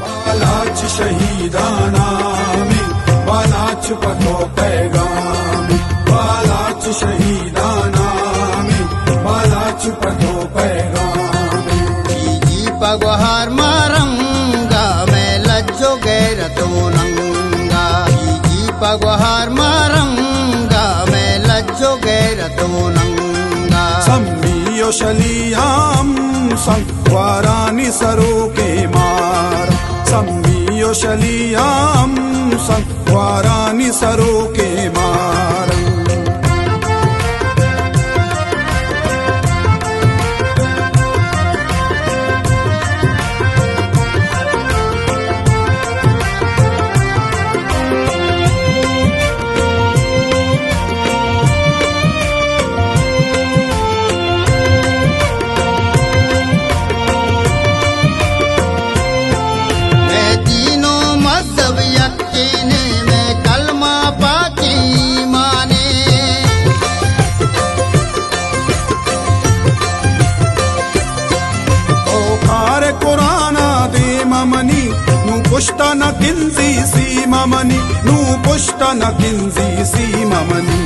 बालाच शहीदाना में बालाच पतो पैगाम बालाच शहीदाना में बालाच पतो पैगाम जी पगवार मारंगा मैं लज्जो गैरतो नंगा जी पगवार मारंगा मैं लज्जो गैरतो नंगा सम्मियो शलियाम संवारानी सरो के मार सम्मियो शलियाम संवारानी सरो के मार ममनी नू पुष्टा न किंजी सी ममनी नू पुष्टा न किंजी सी ममनी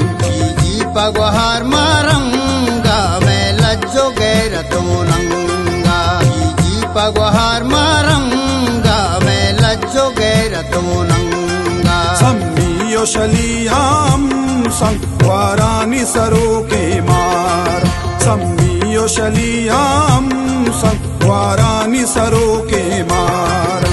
जी पगवार मारंगा मैं लज्जो गैरतो नंगा जी पगवार मारंगा मैं लज्जो गैरतो नंगा सम्मियो शलियाम संवारानी सरो के मार सम्मियो शलियाम संवारानी सरो के मार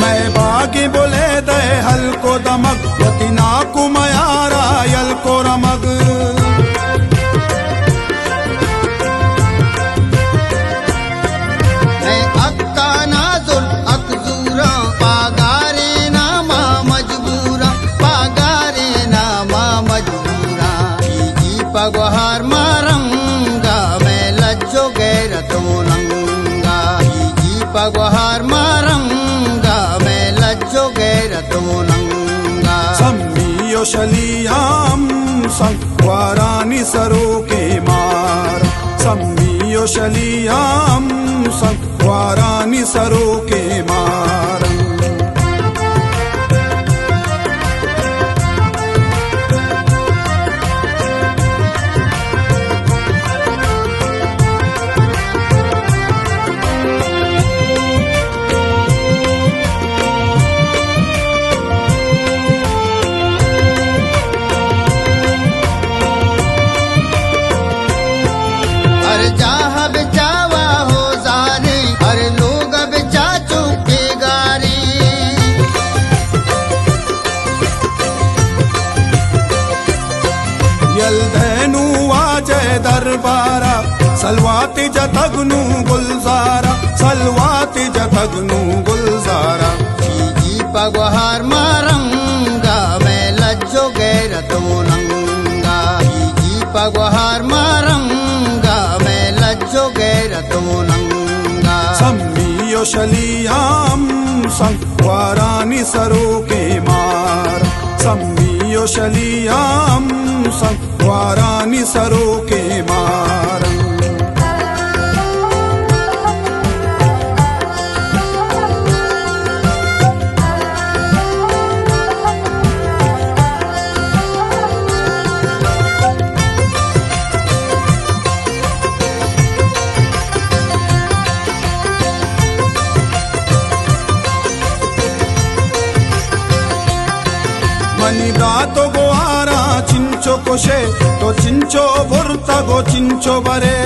मैं बागी बोले दे हल को दमक यतिना कुमयारा यल को रमग मैं अक्का नाजुल अकजूरा पागारे नामा मजबूरा पागारे नामा मजबूरा जी पगवार मारंगा मैं लज्जो गैरतो नंगा जी पगवार मारंगा मैं लज्जो गैरतो नंगा सम्मियो शलियाम संवारानी सरो के मार सम्मियो शलियाम संवारानी सरो के मार यल्धेनु वाजे दरबारा सलवाती जतगनु गुलजारा सलवाती जतगनु गुलजारा जी पगवार मारंगा मैं लज्जो गैरतो नंगा जी पगवार मारंगा मैं लज्जो गैरतो नंगा सम्मियो शलियाम संवारानी सरो के मार सम्मियो शलियाम संवारानि सरोके मारं मनिदातो गो आरा चिंचो कोशे तो चिंचो भुरता गो चिंचो बरे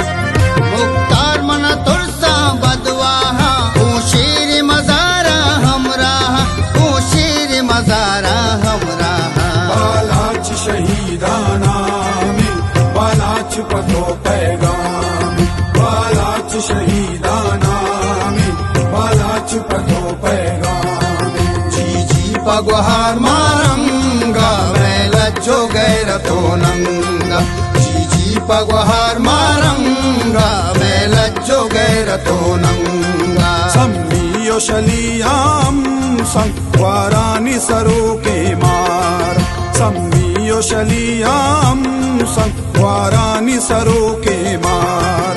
मुख्तार मन तुरसा बदवाहा शीर मजारा हमराहा शीर मजारा हमराहा बालाच शहीदाना में बालाच पतो पैगाम बालाच शहीदाना बालाच पतो पैगाम जी पगहार मारंगा मैं लज्जो गैरतो नंगा जी पगहार मारंगा मैं लज्जो गैरतो नंगा सम्मियो शलियाम संवारानि सरोके मार सम्मियो शलियाम संवारानि सरोके मार